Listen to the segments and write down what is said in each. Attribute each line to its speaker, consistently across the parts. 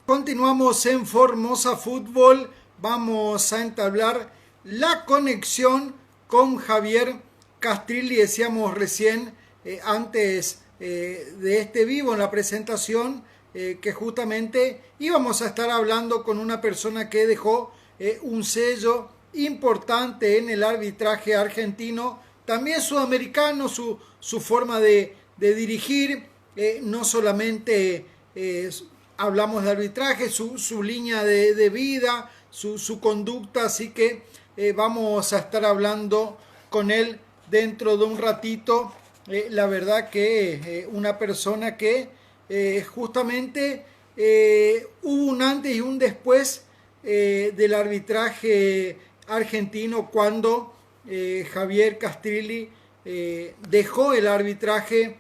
Speaker 1: Continuamos en Formosa Fútbol. Vamos a entablar la conexión con Javier Castrilli. Decíamos recién, antes de este vivo en la presentación, que justamente íbamos a estar hablando con una persona que dejó un sello importante en el arbitraje argentino, también sudamericano, su forma de dirigir, no solamente hablamos de arbitraje, su línea de vida, su conducta, así que vamos a estar hablando con él dentro de un ratito. La verdad que una persona que justamente hubo un antes y un después del arbitraje argentino cuando Javier Castrilli dejó el arbitraje.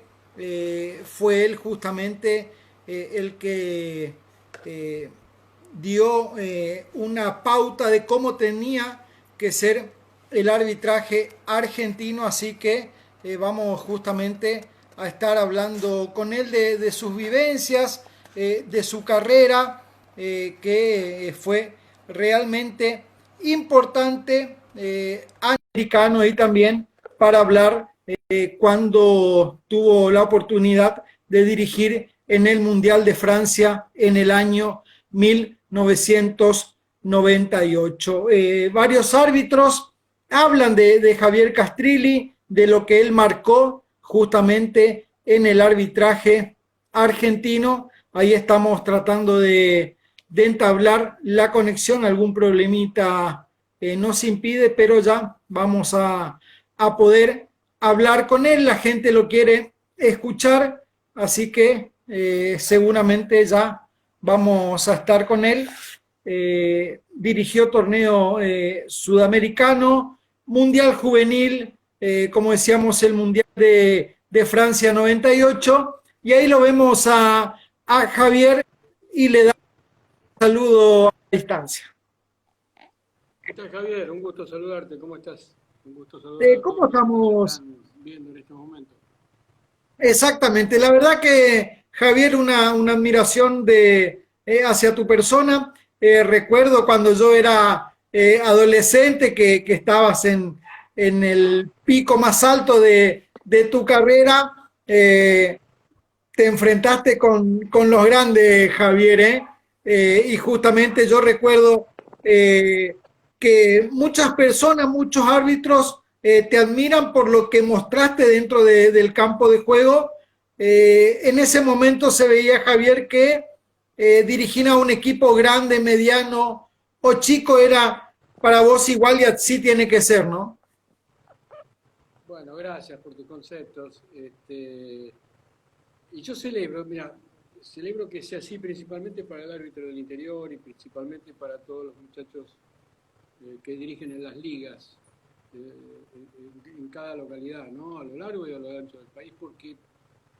Speaker 1: Fue él justamente el que dio una pauta de cómo tenía que ser el arbitraje argentino, así que vamos justamente a estar hablando con él de sus vivencias, de su carrera, que fue realmente importante, americano, y también para hablar cuando tuvo la oportunidad de dirigir en el Mundial de Francia en el año 1998. Varios árbitros hablan de Javier Castrilli, de lo que él marcó justamente en el arbitraje argentino. Ahí estamos tratando de entablar la conexión, algún problemita nos impide, pero ya vamos a poder hablar con él. La gente lo quiere escuchar, así que seguramente ya vamos a estar con él. Dirigió torneo sudamericano, mundial juvenil, como decíamos, el mundial de Francia 98, y ahí lo vemos a Javier y le da un saludo a distancia.
Speaker 2: ¿Qué tal, Javier? Un gusto saludarte. ¿Cómo estás? Un gusto saludar a
Speaker 1: ¿Cómo
Speaker 2: todos los que nos
Speaker 1: estamos?
Speaker 2: están viendo en estos momentos.
Speaker 1: Exactamente, la verdad que Javier, una admiración hacia tu persona. Recuerdo cuando yo era adolescente que estabas en el pico más alto de tu carrera. Te enfrentaste con los grandes, Javier, y justamente yo recuerdo eh, que muchas personas, muchos árbitros te admiran por lo que mostraste dentro del campo de juego. En ese momento se veía, Javier, que dirigir a un equipo grande, mediano o chico era para vos igual, y así tiene que ser, ¿no?
Speaker 2: Bueno, gracias por tus conceptos. Y yo celebro, mira, celebro que sea así principalmente para el árbitro del interior y principalmente para todos los muchachos que dirigen en las ligas en cada localidad, ¿no? A lo largo y a lo ancho del país, porque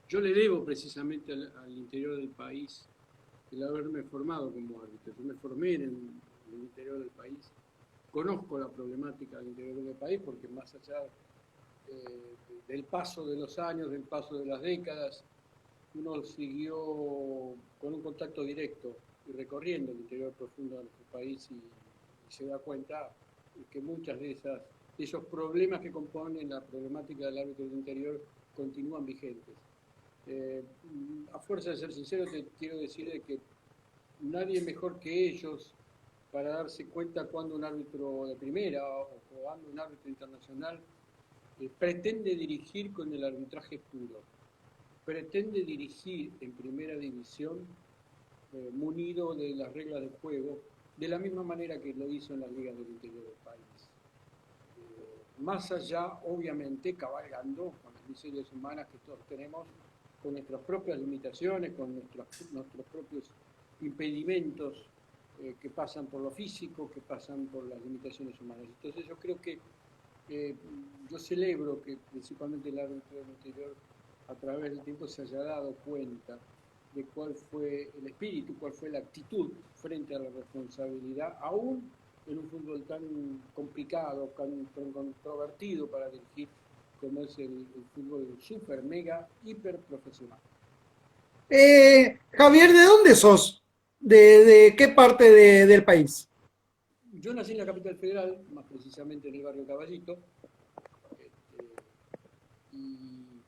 Speaker 2: yo le debo precisamente al interior del país el haberme formado como árbitro. Yo me formé en el interior del país, conozco la problemática del interior del país porque más allá del paso de los años, del paso de las décadas, uno siguió con un contacto directo y recorriendo el interior profundo de nuestro país y se da cuenta que muchas de esos problemas que componen la problemática del árbitro del interior continúan vigentes. A fuerza de ser sincero, te quiero decir que nadie mejor que ellos para darse cuenta cuando un árbitro de primera o cuando un árbitro internacional pretende dirigir con el arbitraje puro, pretende dirigir en primera división munido de las reglas del juego, de la misma manera que lo hizo en las ligas del interior del país. Más allá, obviamente, cabalgando con las miserias humanas que todos tenemos, con nuestras propias limitaciones, con nuestros propios impedimentos que pasan por lo físico, que pasan por las limitaciones humanas. Entonces yo creo que yo celebro que principalmente el árbitro del interior a través del tiempo se haya dado cuenta de cuál fue el espíritu, cuál fue la actitud frente a la responsabilidad, aún en un fútbol tan complicado, tan controvertido para dirigir como es el fútbol super, mega, hiper profesional.
Speaker 1: Javier, ¿de dónde sos? de qué parte del país?
Speaker 2: Yo nací en la capital federal, más precisamente en el barrio Caballito, este, y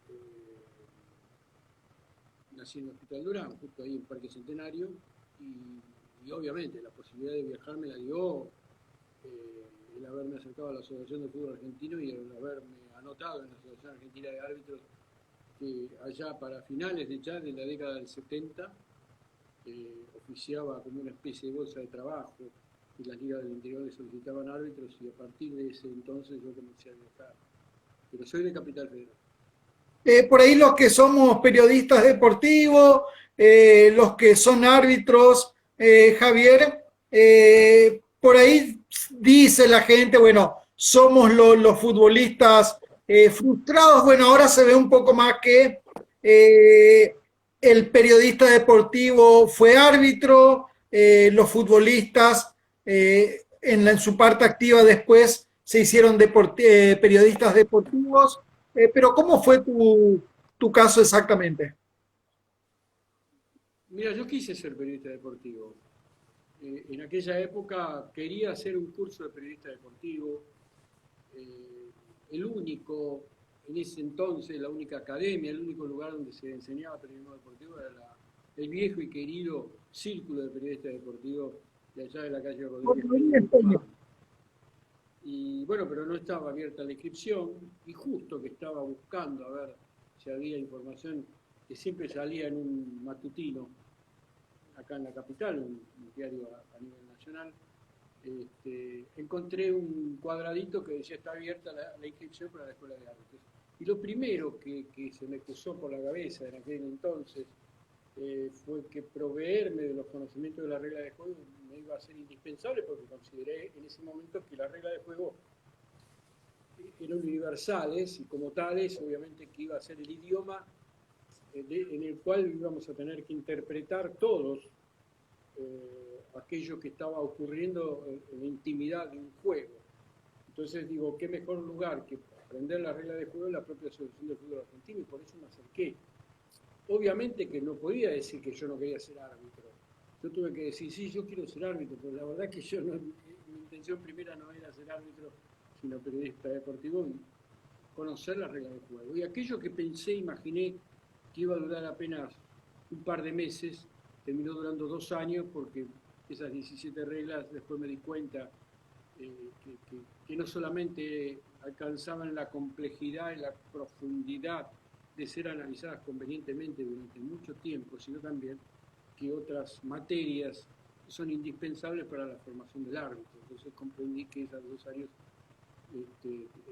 Speaker 2: eh, nací en el Hospital Durán, justo ahí en Parque Centenario, y obviamente la posibilidad de viajar me la dio el haberme acercado a la Asociación de Fútbol Argentino y el haberme anotado en la Asociación Argentina de Árbitros, que allá para finales de la década del 70 oficiaba como una especie de bolsa de trabajo, y las ligas del interior le solicitaban árbitros, y a partir de ese entonces yo comencé a viajar. Pero soy de Capital Federal.
Speaker 1: Por ahí los que somos periodistas deportivos, los que son árbitros, Javier, por ahí dice la gente, bueno, somos los futbolistas frustrados. Bueno, ahora se ve un poco más que el periodista deportivo fue árbitro, los futbolistas en su parte activa después se hicieron periodistas deportivos. Pero ¿cómo fue tu caso exactamente?
Speaker 2: Mira, yo quise ser periodista deportivo. En aquella época quería hacer un curso de periodista deportivo. El único, en ese entonces, la única academia, el único lugar donde se enseñaba periodismo deportivo era el viejo y querido Círculo de Periodistas Deportivos de allá de la calle Rodríguez Peña en Tucumán. Y bueno, pero no estaba abierta la inscripción, y justo que estaba buscando a ver si había información, que siempre salía en un matutino acá en la capital, un diario a nivel nacional, encontré un cuadradito que decía está abierta la inscripción para la escuela de árbitros. Y lo primero que se me cruzó por la cabeza en aquel entonces fue que proveerme de los conocimientos de la regla de juego me iba a ser indispensable, porque consideré en ese momento que las reglas de juego eran universales, y como tales obviamente que iba a ser el idioma en el cual íbamos a tener que interpretar todos aquello que estaba ocurriendo en la intimidad de un juego. Entonces digo, qué mejor lugar que aprender las reglas de juego en la propia Asociación de Fútbol Argentino, y por eso me acerqué. Obviamente que no podía decir que yo no quería ser árbitro. Yo tuve que decir, sí, yo quiero ser árbitro, pero la verdad que yo no, mi intención primera no era ser árbitro, sino periodista deportivo y conocer las reglas de juego. Y aquello que pensé, imaginé que iba a durar apenas un par de meses, terminó durando 2 años, porque esas 17 reglas después me di cuenta que no solamente alcanzaban la complejidad y la profundidad de ser analizadas convenientemente durante mucho tiempo, sino también que otras materias son indispensables para la formación del árbitro. Entonces comprendí que esos 2 años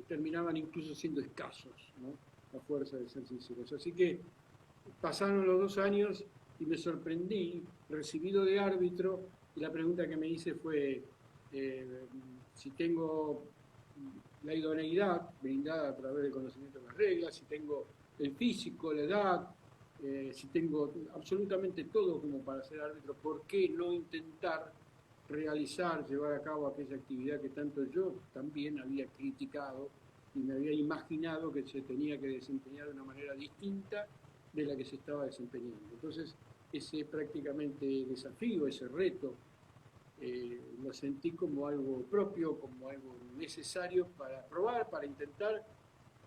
Speaker 2: terminaban incluso siendo escasos, ¿no? A fuerza de ser sinceros. Así que pasaron los 2 años y me sorprendí, recibido de árbitro, y la pregunta que me hice fue si tengo la idoneidad brindada a través del conocimiento de las reglas, si tengo el físico, la edad, si tengo absolutamente todo como para ser árbitro, ¿por qué no intentar realizar, llevar a cabo aquella actividad que tanto yo también había criticado y me había imaginado que se tenía que desempeñar de una manera distinta de la que se estaba desempeñando? Entonces, ese prácticamente desafío, ese reto, lo sentí como algo propio, como algo necesario para probar, para intentar,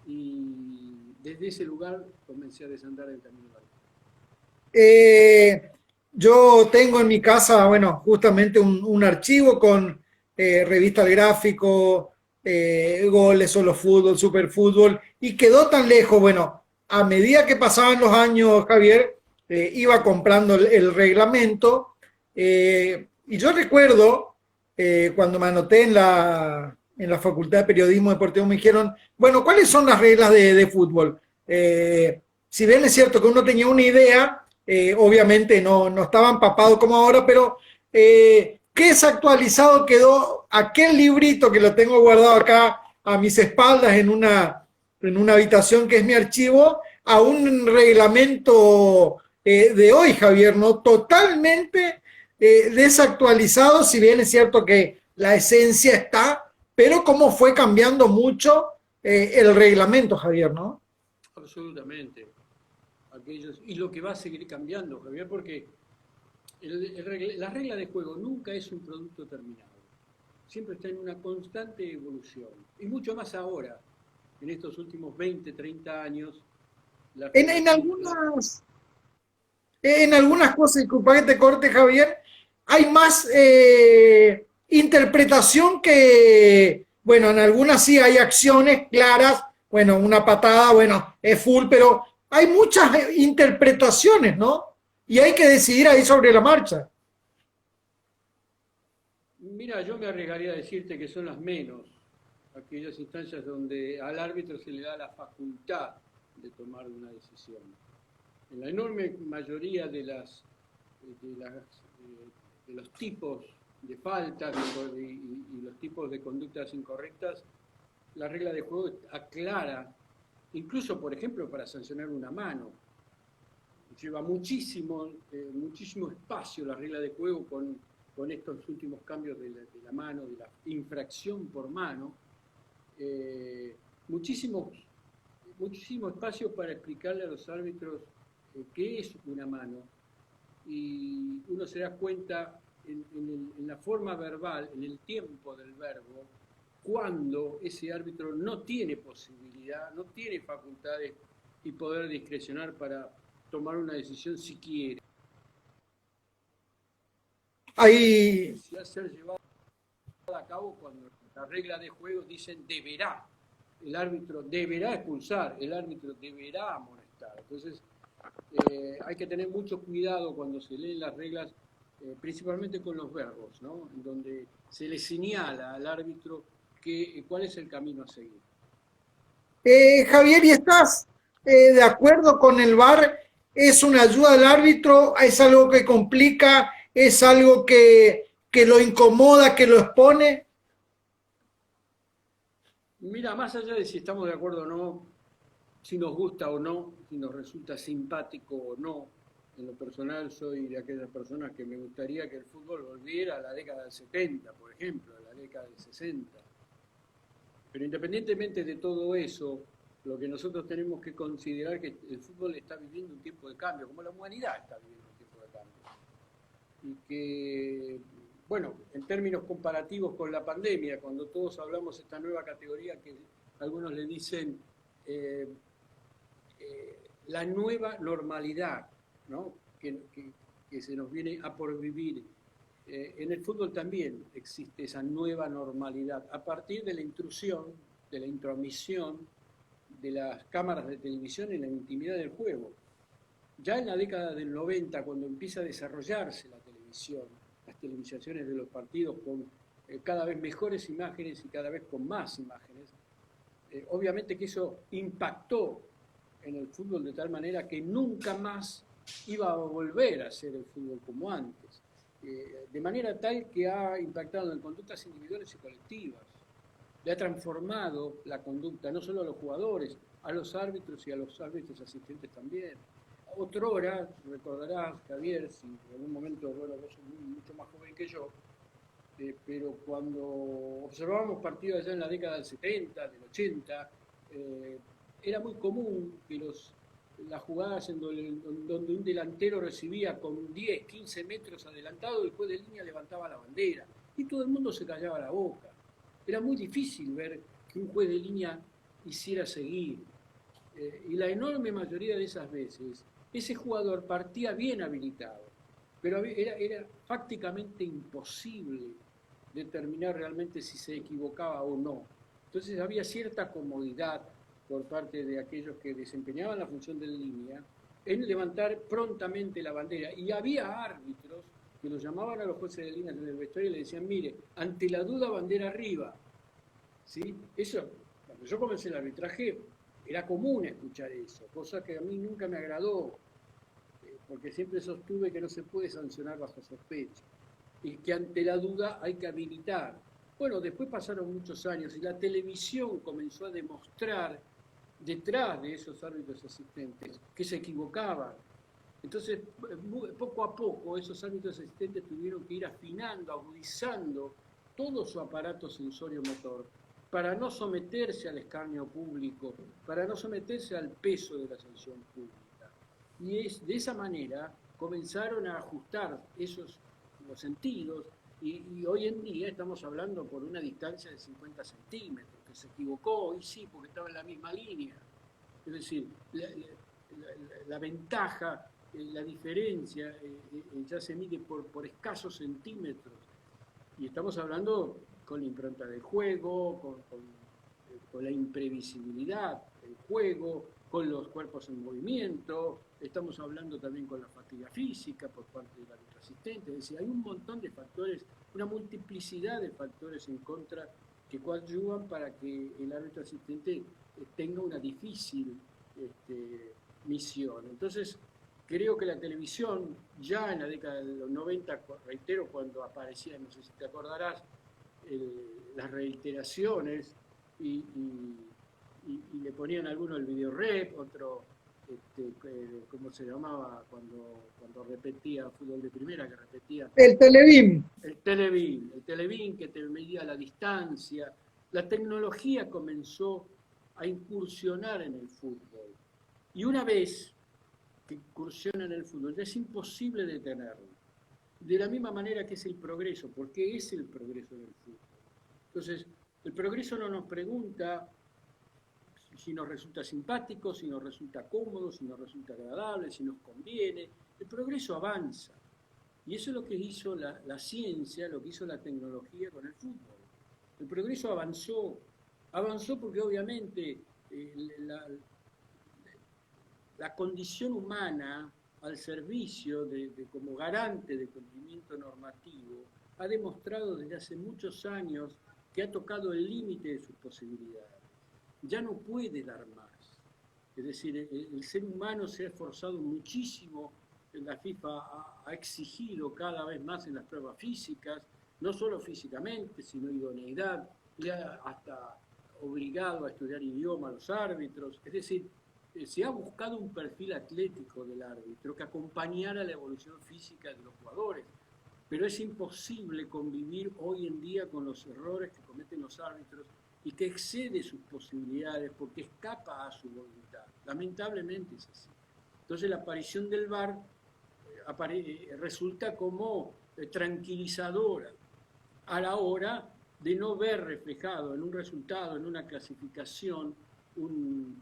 Speaker 2: y desde ese lugar comencé a desandar el camino largo.
Speaker 1: Yo tengo en mi casa, bueno, justamente un archivo con revista al gráfico, goles, solo fútbol, superfútbol, y quedó tan lejos. Bueno, a medida que pasaban los años, Javier, iba comprando el reglamento, y yo recuerdo cuando me anoté en la Facultad de Periodismo Deportivo, me dijeron, bueno, ¿cuáles son las reglas de fútbol? Si bien es cierto que uno tenía una idea, obviamente no estaba empapado como ahora, pero ¿qué desactualizado quedó aquel librito que lo tengo guardado acá a mis espaldas en una habitación que es mi archivo, a un reglamento de hoy, Javier, ¿no? Totalmente desactualizado, si bien es cierto que la esencia está, pero cómo fue cambiando mucho el reglamento, Javier, ¿no?
Speaker 2: Absolutamente. Y lo que va a seguir cambiando, Javier, porque La regla de juego nunca es un producto terminado. Siempre está en una constante evolución. Y mucho más ahora, en estos últimos 20, 30 años, la
Speaker 1: En,
Speaker 2: federación,
Speaker 1: en algunas, en algunas cosas, disculpa que te corte, Javier, hay más interpretación que, bueno, en algunas sí hay acciones claras, bueno, una patada, bueno, es full, pero hay muchas interpretaciones, ¿no? Y hay que decidir ahí sobre la marcha.
Speaker 2: mira, yo me arriesgaría a decirte que son las menos, aquellas instancias donde al árbitro se le da la facultad de tomar una decisión. En la enorme mayoría de los tipos de faltas y los tipos de conductas incorrectas, la regla de juego aclara, incluso por ejemplo para sancionar una mano, lleva muchísimo espacio la regla de juego con estos últimos cambios de la mano, de la infracción por mano, eh, muchísimo, muchísimo espacio para explicarle a los árbitros qué es una mano, y uno se da cuenta en la forma verbal, en el tiempo del verbo, cuando ese árbitro no tiene posibilidad, no tiene facultades y poder discrecionar para tomar una decisión si quiere.
Speaker 1: Hay,
Speaker 2: Si va a ser llevada a cabo cuando la regla de juego dicen deberá. El árbitro deberá expulsar, el árbitro deberá amonestar. Entonces, hay que tener mucho cuidado cuando se leen las reglas, principalmente con los verbos, ¿no? En donde se le señala al árbitro cuál es el camino a seguir.
Speaker 1: Javier, ¿y estás de acuerdo con el VAR? ¿Es una ayuda al árbitro? ¿Es algo que complica? ¿Es algo que lo incomoda, que lo expone?
Speaker 2: Mira, más allá de si estamos de acuerdo o no, si nos gusta o no, si nos resulta simpático o no, en lo personal soy de aquellas personas que me gustaría que el fútbol volviera a la década del 70, por ejemplo, a la década del 60. Pero independientemente de todo eso, lo que nosotros tenemos que considerar es que el fútbol está viviendo un tiempo de cambio, como la humanidad está viviendo un tiempo de cambio. Y que, bueno, en términos comparativos con la pandemia, cuando todos hablamos de esta nueva categoría que algunos le dicen eh, la nueva normalidad, ¿no? Que se nos viene a por vivir. En el fútbol también existe esa nueva normalidad, a partir de la intrusión, de la intromisión de las cámaras de televisión en la intimidad del juego. Ya en la década del 90, cuando empieza a desarrollarse la televisión, las televisaciones de los partidos con cada vez mejores imágenes y cada vez con más imágenes, obviamente que eso impactó en el fútbol de tal manera que nunca más iba a volver a ser el fútbol como antes. De manera tal que ha impactado en conductas individuales y colectivas. Le ha transformado la conducta, no solo a los jugadores, a los árbitros y a los árbitros asistentes también. Otrora, recordarás, Javier, si en algún momento, bueno, vos sos mucho más joven que yo, pero cuando observábamos partidos allá en la década del 70, del 80, era muy común que las jugadas en donde un delantero recibía con 10, 15 metros adelantado, el juez de línea levantaba la bandera y todo el mundo se callaba la boca. Era muy difícil ver que un juez de línea hiciera seguir. Y la enorme mayoría de esas veces, ese jugador partía bien habilitado, pero era prácticamente imposible determinar realmente si se equivocaba o no. Entonces había cierta comodidad por parte de aquellos que desempeñaban la función de línea en levantar prontamente la bandera. Y había árbitros que los llamaban a los jueces de línea en el vestuario y le decían, mire, ante la duda, bandera arriba. ¿Sí? Eso, cuando yo comencé el arbitraje, era común escuchar eso, cosa que a mí nunca me agradó, porque siempre sostuve que no se puede sancionar bajo sospecha y que ante la duda hay que habilitar. Bueno, después pasaron muchos años y la televisión comenzó a demostrar detrás de esos árbitros asistentes que se equivocaban. Entonces, poco a poco, esos árbitros asistentes tuvieron que ir afinando, agudizando todo su aparato sensorio-motor para no someterse al escarnio público, para no someterse al peso de la sanción pública. Y es de esa manera comenzaron a ajustar los sentidos y hoy en día estamos hablando por una distancia de 50 centímetros, que se equivocó, y sí, porque estaba en la misma línea. Es decir, la ventaja, la diferencia ya se mide por escasos centímetros. Y estamos hablando con la impronta del juego, con la imprevisibilidad del juego, con los cuerpos en movimiento, estamos hablando también con la fatiga física por parte del árbitro asistente. Es decir, hay un montón de factores, una multiplicidad de factores en contra que coadyuvan para que el árbitro asistente tenga una difícil misión. Entonces, creo que la televisión, ya en la década de los 90, reitero, cuando aparecían, no sé si te acordarás, las reiteraciones y le ponían alguno el video rep, otro, ¿cómo se llamaba? Cuando repetía fútbol de primera, que repetía...
Speaker 1: El Televín.
Speaker 2: El Televín que te medía la distancia. La tecnología comenzó a incursionar en el fútbol. Y una vez que incursiona en el fútbol, ya es imposible detenerlo. De la misma manera que es el progreso, porque es el progreso del fútbol. Entonces, el progreso no nos pregunta si nos resulta simpático, si nos resulta cómodo, si nos resulta agradable, si nos conviene. El progreso avanza. Y eso es lo que hizo la ciencia, lo que hizo la tecnología con el fútbol. El progreso avanzó porque obviamente la condición humana al servicio como garante de cumplimiento normativo ha demostrado desde hace muchos años que ha tocado el límite de sus posibilidades. Ya no puede dar más. Es decir, el ser humano se ha esforzado muchísimo, la FIFA ha exigido cada vez más en las pruebas físicas, no solo físicamente, sino idoneidad, le ha hasta obligado a estudiar idioma a los árbitros. Es decir, se ha buscado un perfil atlético del árbitro que acompañara la evolución física de los jugadores. Pero es imposible convivir hoy en día con los errores que cometen los árbitros y que excede sus posibilidades porque escapa a su voluntad. Lamentablemente es así. Entonces la aparición del VAR resulta como tranquilizadora a la hora de no ver reflejado en un resultado, en una clasificación, un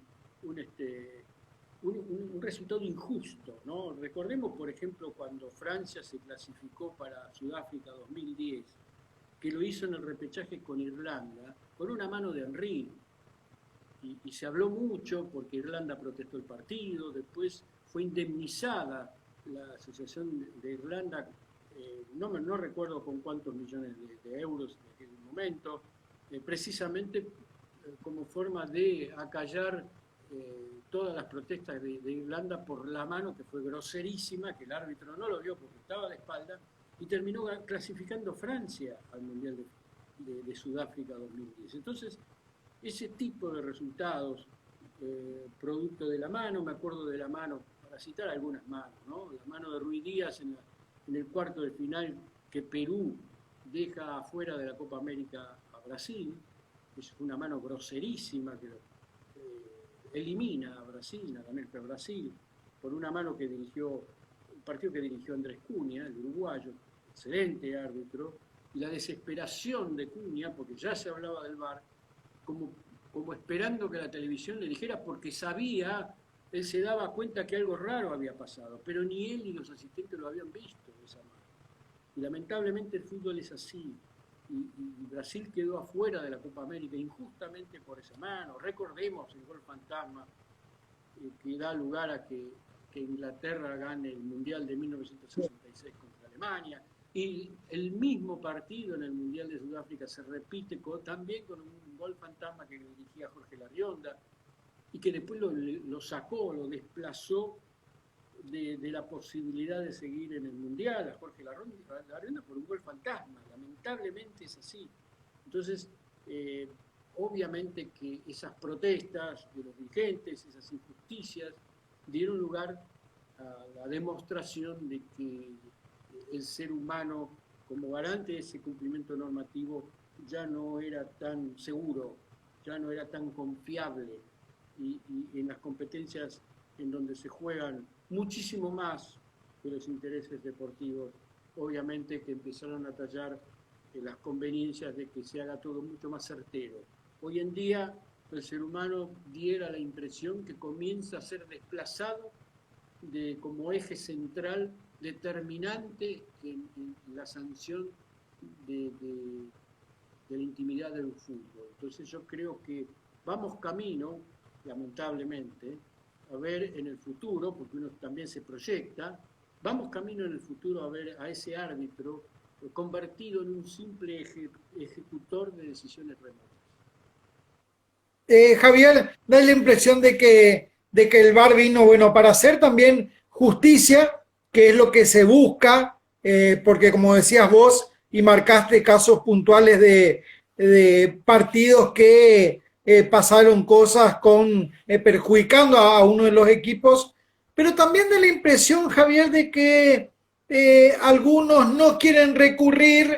Speaker 2: resultado injusto, ¿no? Recordemos, por ejemplo, cuando Francia se clasificó para Sudáfrica 2010, que lo hizo en el repechaje con Irlanda, con una mano de Henry. Y se habló mucho porque Irlanda protestó el partido, después fue indemnizada la Asociación de Irlanda, no recuerdo con cuántos millones de euros en aquel momento, precisamente como forma de acallar todas las protestas de Irlanda por la mano, que fue groserísima, que el árbitro no lo vio porque estaba de espalda, y terminó clasificando Francia al Mundial de Sudáfrica 2010. Entonces, ese tipo de resultados, producto de la mano, me acuerdo de la mano, para citar algunas manos, ¿no? La mano de Ruiz Díaz en el cuarto de final que Perú deja afuera de la Copa América a Brasil, es una mano groserísima que elimina a Brasil, a la América de Brasil, por una mano que dirigió, un partido que dirigió Andrés Cunha, el uruguayo, excelente árbitro, y la desesperación de Cunha, porque ya se hablaba del VAR, como esperando que la televisión le dijera, porque sabía, él se daba cuenta que algo raro había pasado, pero ni él ni los asistentes lo habían visto de esa mano. Y lamentablemente el fútbol es así, y Brasil quedó afuera de la Copa América injustamente por esa mano. Recordemos el gol fantasma que da lugar a que Inglaterra gane el Mundial de 1966 contra Alemania, y el mismo partido en el Mundial de Sudáfrica se repite también con un gol fantasma que dirigía Jorge Larionda y que después lo sacó, lo desplazó de la posibilidad de seguir en el Mundial a Jorge Larionda por un gol fantasma. Lamentablemente es así. Entonces, obviamente que esas protestas de los dirigentes, esas injusticias, dieron lugar a la demostración de que el ser humano, como garante de ese cumplimiento normativo, ya no era tan seguro, ya no era tan confiable, y en las competencias en donde se juegan muchísimo más de los intereses deportivos, obviamente que empezaron a tallar las conveniencias de que se haga todo mucho más certero. Hoy en día el ser humano diera la impresión que comienza a ser desplazado como eje central determinante en la sanción de la intimidad del fútbol. Entonces yo creo que vamos camino, lamentablemente, a ver en el futuro, porque uno también se proyecta, vamos camino en el futuro a ver a ese árbitro convertido en un simple ejecutor de decisiones remotas.
Speaker 1: Javier, da la impresión de que el VAR vino, bueno, para hacer también justicia, que es lo que se busca, porque como decías vos, y marcaste casos puntuales de partidos que pasaron cosas perjudicando a uno de los equipos, pero también da la impresión, Javier, de que algunos no quieren recurrir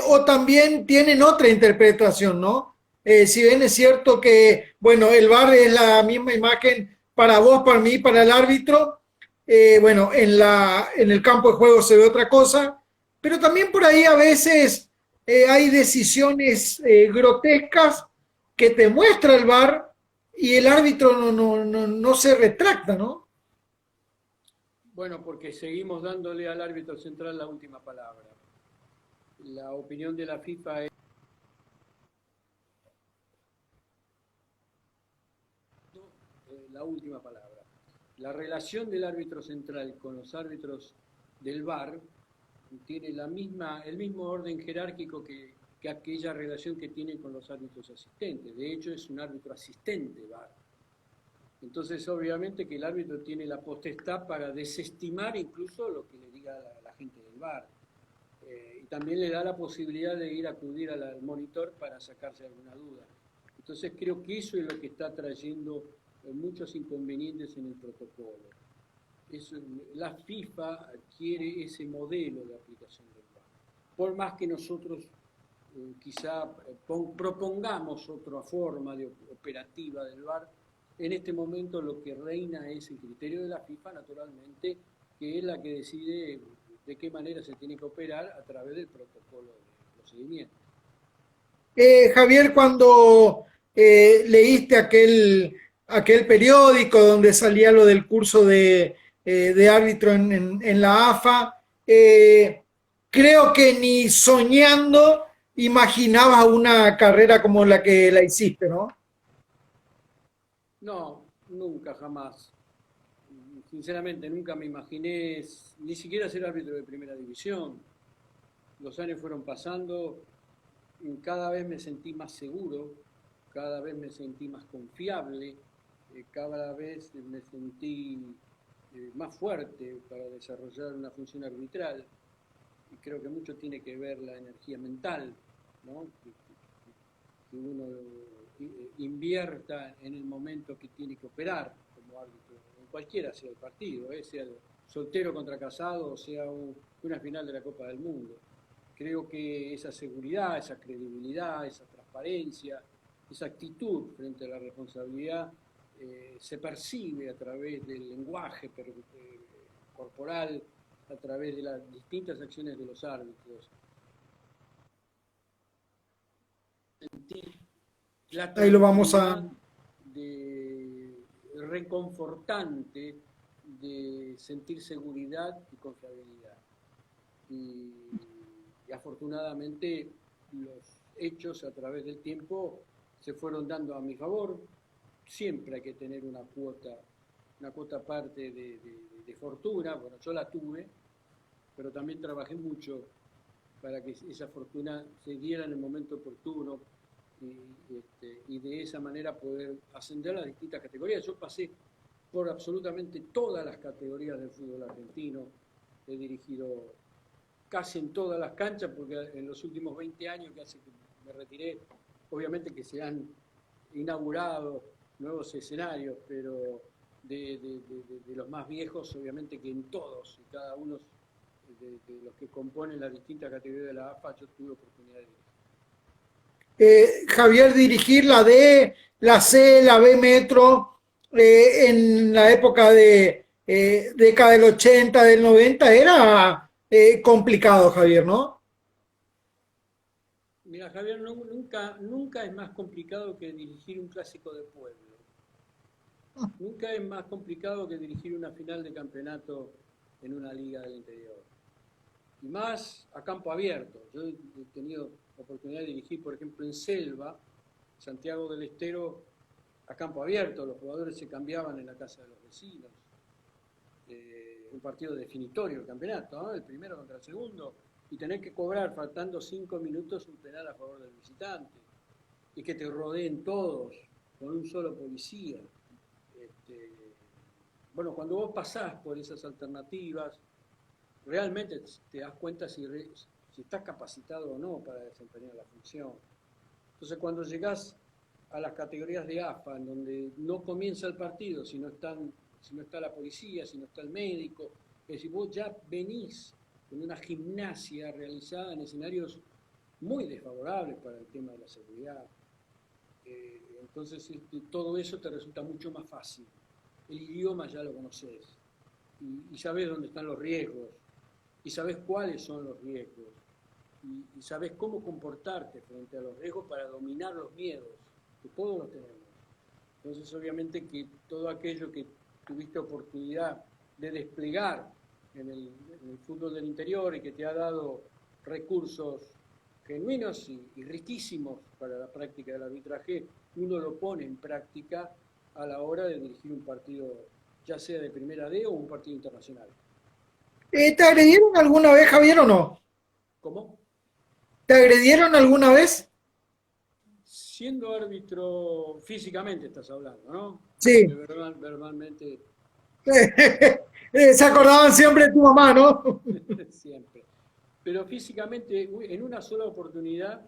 Speaker 1: o también tienen otra interpretación, ¿no? Si bien es cierto que, bueno, el VAR es la misma imagen para vos, para mí, para el árbitro, bueno, en el campo de juego se ve otra cosa, pero también por ahí a veces hay decisiones grotescas que te muestra el VAR y el árbitro no se retracta, ¿no?
Speaker 2: Bueno, porque seguimos dándole al árbitro central la última palabra. La opinión de la FIFA es la última palabra. La relación del árbitro central con los árbitros del VAR tiene el mismo orden jerárquico que aquella relación que tiene con los árbitros asistentes. De hecho, es un árbitro asistente VAR. Entonces, obviamente que el árbitro tiene la potestad para desestimar incluso lo que le diga la gente del VAR. Y también le da la posibilidad de ir a acudir al monitor para sacarse alguna duda. Entonces, creo que eso es lo que está trayendo muchos inconvenientes en el protocolo. La FIFA quiere ese modelo de aplicación del VAR. Por más que nosotros quizá propongamos otra forma operativa del VAR, en este momento lo que reina es el criterio de la FIFA, naturalmente, que es la que decide de qué manera se tiene que operar a través del protocolo de procedimiento.
Speaker 1: Javier, cuando leíste aquel periódico donde salía lo del curso de árbitro en la AFA, creo que ni soñando imaginabas una carrera como la que la hiciste, ¿no?
Speaker 2: No, nunca, jamás. Sinceramente, nunca me imaginé ni siquiera ser árbitro de primera división. Los años fueron pasando, cada vez me sentí más seguro, cada vez me sentí más confiable, cada vez me sentí más fuerte para desarrollar una función arbitral. Y creo que mucho tiene que ver la energía mental, ¿no? Que uno invierta en el momento que tiene que operar como árbitro, en cualquiera sea el partido, sea el soltero contra casado o sea una final de la Copa del Mundo. Creo que esa seguridad, esa credibilidad, esa transparencia, esa actitud frente a la responsabilidad se percibe a través del lenguaje corporal, a través de las distintas acciones de los árbitros.
Speaker 1: Ahí lo vamos a...
Speaker 2: reconfortante de sentir seguridad y confiabilidad. Y afortunadamente los hechos a través del tiempo se fueron dando a mi favor. Siempre hay que tener una cuota parte de fortuna. Bueno, yo la tuve, pero también trabajé mucho para que esa fortuna se diera en el momento oportuno y de esa manera poder ascender a las distintas categorías. Yo pasé por absolutamente todas las categorías del fútbol argentino, he dirigido casi en todas las canchas, porque en los últimos 20 años que hace que me retiré, obviamente que se han inaugurado nuevos escenarios, pero de los más viejos, obviamente que en todos y cada uno de los que componen las distintas categorías de la AFA, yo tuve oportunidad de dirigir.
Speaker 1: Javier, dirigir la D, la C, la B Metro, en la época de década del 80, del 90, era complicado, Javier, ¿no?
Speaker 2: Mira, Javier, nunca es más complicado que dirigir un clásico de pueblo. Nunca es más complicado que dirigir una final de campeonato en una liga del interior. Y más a campo abierto. Yo he tenido oportunidad de dirigir, por ejemplo, en Selva, Santiago del Estero, a campo abierto. Los jugadores se cambiaban en la casa de los vecinos. Un partido definitorio del campeonato, ¿no? El primero contra el segundo, y tener que cobrar, faltando 5 minutos, un penal a favor del visitante. Y que te rodeen todos, con un solo policía. Bueno, cuando vos pasás por esas alternativas, realmente te das cuenta si estás capacitado o no para desempeñar la función. Entonces, cuando llegás a las categorías de AFA, en donde no comienza el partido, si no está la policía, si no está el médico, es decir, vos ya venís con una gimnasia realizada en escenarios muy desfavorables para el tema de la seguridad. Entonces, todo eso te resulta mucho más fácil. El idioma ya lo conoces y sabés dónde están los riesgos y sabés cuáles son los riesgos y sabés cómo comportarte frente a los riesgos para dominar los miedos, que todos los tenemos. Entonces, obviamente que todo aquello que tuviste oportunidad de desplegar en el fútbol del interior y que te ha dado recursos genuinos y riquísimos para la práctica del arbitraje, uno lo pone en práctica a la hora de dirigir un partido, ya sea de primera D o un partido internacional.
Speaker 1: ¿Te agredieron alguna vez, Javier, o no?
Speaker 2: ¿Cómo?
Speaker 1: ¿Te agredieron alguna vez?
Speaker 2: Siendo árbitro, físicamente estás hablando, ¿no? Porque
Speaker 1: Sí.
Speaker 2: verbalmente
Speaker 1: Se acordaban siempre de tu mamá, ¿no?
Speaker 2: siempre. Pero físicamente, en una sola oportunidad,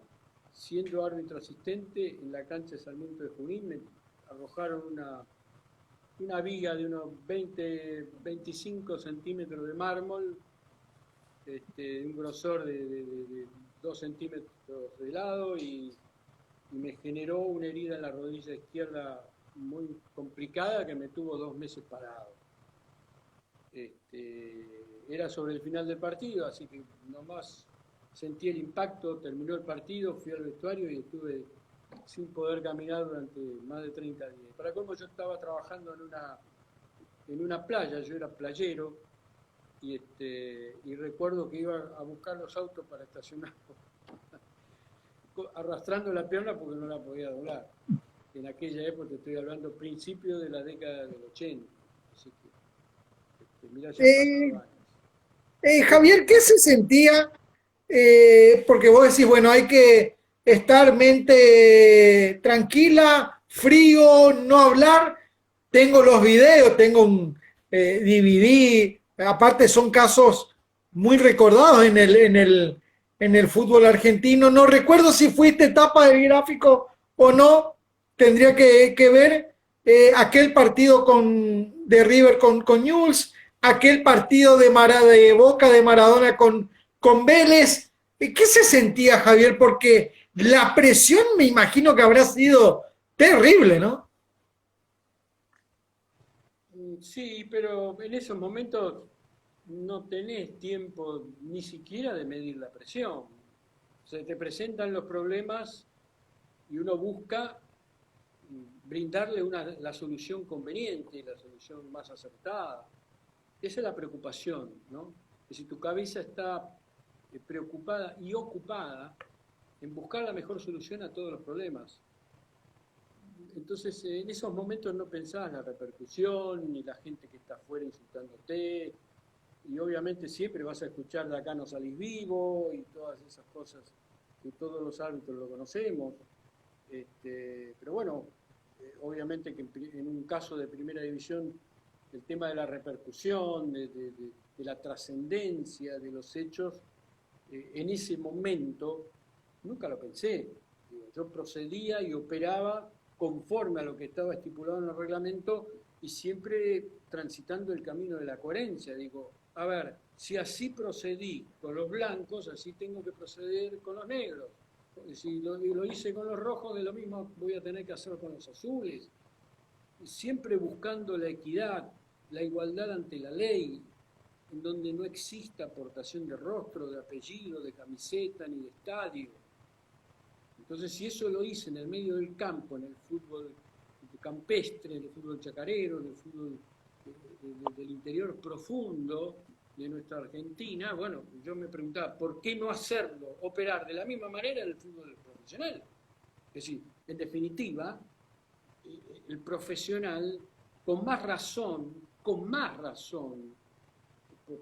Speaker 2: siendo árbitro asistente en la cancha de Sarmiento de Junín, me arrojaron una viga de unos 25 centímetros de mármol, un grosor de 2 centímetros de lado y me generó una herida en la rodilla izquierda muy complicada que me tuvo 2 meses parado. Era sobre el final del partido, así que nomás sentí el impacto, terminó el partido, fui al vestuario y estuve sin poder caminar durante más de 30 días. Para colmo, yo estaba trabajando en una playa, yo era playero, y recuerdo que iba a buscar los autos para estacionar, arrastrando la pierna porque no la podía doblar. En aquella época, te estoy hablando, principio de la década del 80. Así que, mirá, ya han
Speaker 1: Eh,
Speaker 2: pasado años.
Speaker 1: Javier, ¿qué se sentía? Porque vos decís, bueno, hay que estar mente tranquila, frío, no hablar. Tengo los videos, tengo un DVD. Aparte son casos muy recordados en el fútbol argentino. No recuerdo si fuiste tapa del gráfico o no. Tendría que ver aquel partido de River con Newell's, aquel partido de Boca de Maradona con Vélez. ¿Qué se sentía, Javier? Porque la presión me imagino que habrá sido terrible, ¿no?
Speaker 2: Sí, pero en esos momentos no tenés tiempo ni siquiera de medir la presión. Se te presentan los problemas y uno busca brindarle la solución conveniente, la solución más acertada. Esa es la preocupación, ¿no? Es decir, tu cabeza está preocupada y ocupada en buscar la mejor solución a todos los problemas. Entonces, en esos momentos no pensás la repercusión, ni la gente que está afuera insultándote, y obviamente siempre vas a escuchar de acá no salís vivo, y todas esas cosas que todos los árbitros lo conocemos. Pero bueno, obviamente que en un caso de primera división, el tema de la repercusión, de la trascendencia de los hechos, en ese momento nunca lo pensé. Yo procedía y operaba conforme a lo que estaba estipulado en el reglamento y siempre transitando el camino de la coherencia. Digo, a ver, si así procedí con los blancos, así tengo que proceder con los negros. Si lo hice con los rojos, de lo mismo voy a tener que hacerlo con los azules. Siempre buscando la equidad, la igualdad ante la ley, en donde no exista aportación de rostro, de apellido, de camiseta ni de estadio. Entonces, si eso lo hice en el medio del campo, en el fútbol campestre, en el fútbol chacarero, en el fútbol del interior profundo de nuestra Argentina, bueno, yo me preguntaba, ¿por qué no hacerlo, operar de la misma manera en el fútbol profesional? Es decir, en definitiva, el profesional, con más razón,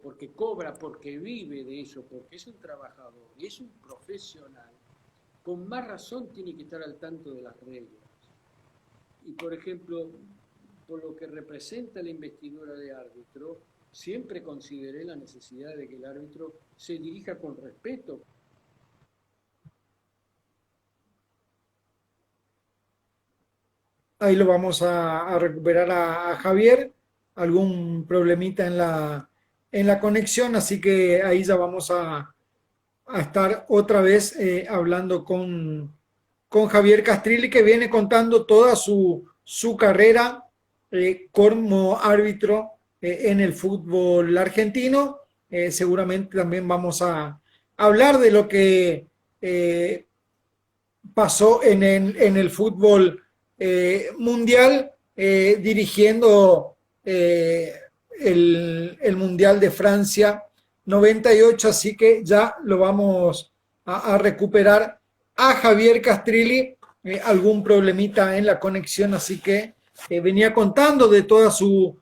Speaker 2: porque cobra, porque vive de eso, porque es un trabajador y es un profesional, con más razón tiene que estar al tanto de las reglas. Y, por ejemplo, por lo que representa la investidura de árbitro, siempre consideré la necesidad de que el árbitro se dirija con respeto.
Speaker 1: Ahí lo vamos a recuperar a Javier, algún problemita en la conexión, así que ahí ya vamos a estar otra vez hablando con Javier Castrilli, que viene contando toda su carrera como árbitro en el fútbol argentino. Seguramente también vamos a hablar de lo que pasó en el fútbol mundial, dirigiendo el Mundial de Francia 98, así que ya lo vamos a recuperar a Javier Castrilli, algún problemita en la conexión, así que venía contando de toda su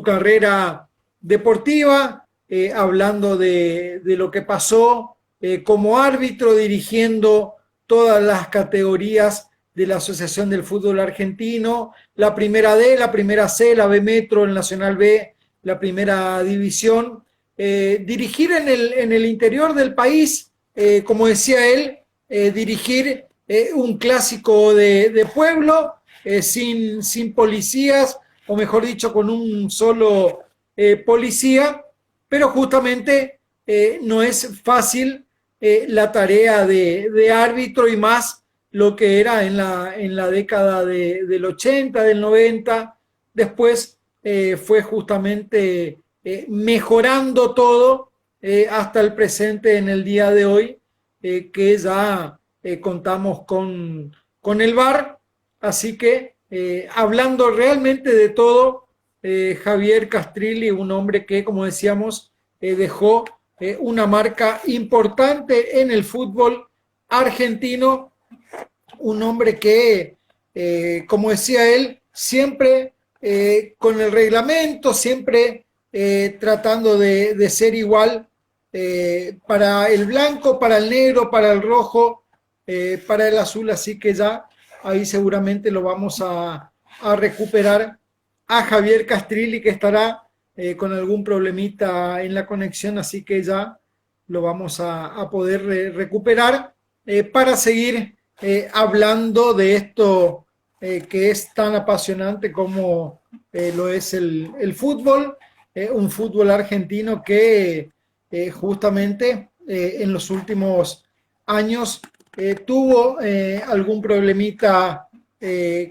Speaker 1: carrera deportiva, hablando de lo que pasó como árbitro, dirigiendo todas las categorías de la Asociación del Fútbol Argentino, la primera D, la primera C, la B Metro, el Nacional B, la primera división, dirigir en el interior del país, como decía él, dirigir un clásico de pueblo, sin policías, o mejor dicho, con un solo policía, pero justamente no es fácil la tarea de árbitro, y más lo que era en la década del 80, del 90. Después fue justamente mejorando todo hasta el presente, en el día de hoy, que ya contamos con el VAR. Así que hablando realmente de todo, Javier Castrilli, un hombre que, como decíamos, dejó una marca importante en el fútbol argentino, un hombre que, como decía él, siempre con el reglamento, siempre tratando de ser igual para el blanco, para el negro, para el rojo, para el azul. Así que ya ahí seguramente lo vamos a recuperar a Javier Castrilli, que estará con algún problemita en la conexión, así que ya lo vamos a poder recuperar para seguir hablando de esto que es tan apasionante como lo es el fútbol, un fútbol argentino que justamente en los últimos años tuvo algún problemita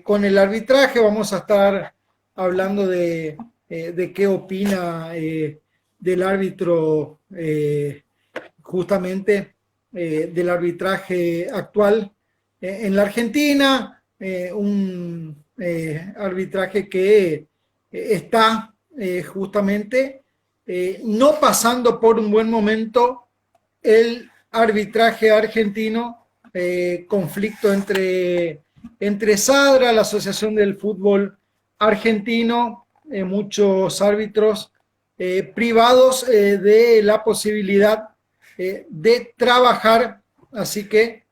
Speaker 1: con el arbitraje. Vamos a estar hablando de qué opina del árbitro, justamente del arbitraje actual en la Argentina, un arbitraje que está justamente no pasando por un buen momento el arbitraje argentino, conflicto entre SADRA, la Asociación del Fútbol Argentino, muchos árbitros privados de la posibilidad de trabajar. Así que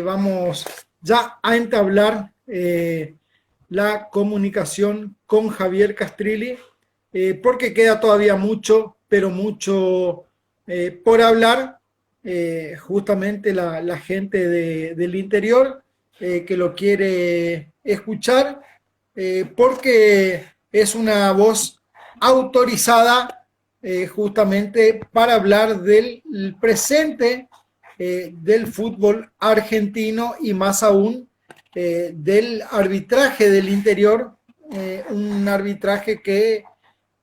Speaker 1: vamos ya a entablar la comunicación con Javier Castrilli, porque queda todavía mucho, pero mucho por hablar. Justamente la gente del interior que lo quiere escuchar, porque es una voz autorizada justamente para hablar del presente del fútbol argentino, y más aún del arbitraje del interior, un arbitraje que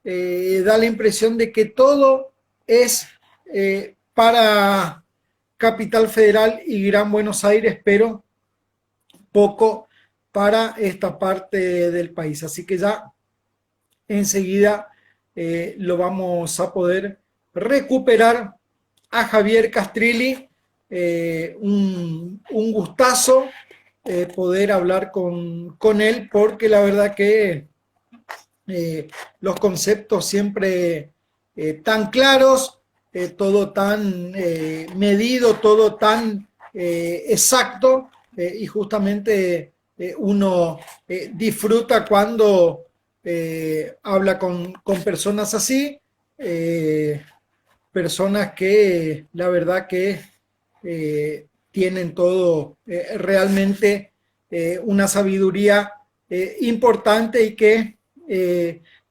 Speaker 1: da la impresión de que todo es para Capital Federal y Gran Buenos Aires, pero poco para esta parte del país. Así que ya enseguida lo vamos a poder recuperar a Javier Castrilli. Un gustazo poder hablar con él, porque la verdad que los conceptos siempre tan claros, todo tan medido, todo tan exacto, y justamente uno disfruta cuando habla con personas así, personas que la verdad que tienen todo realmente una sabiduría importante, y que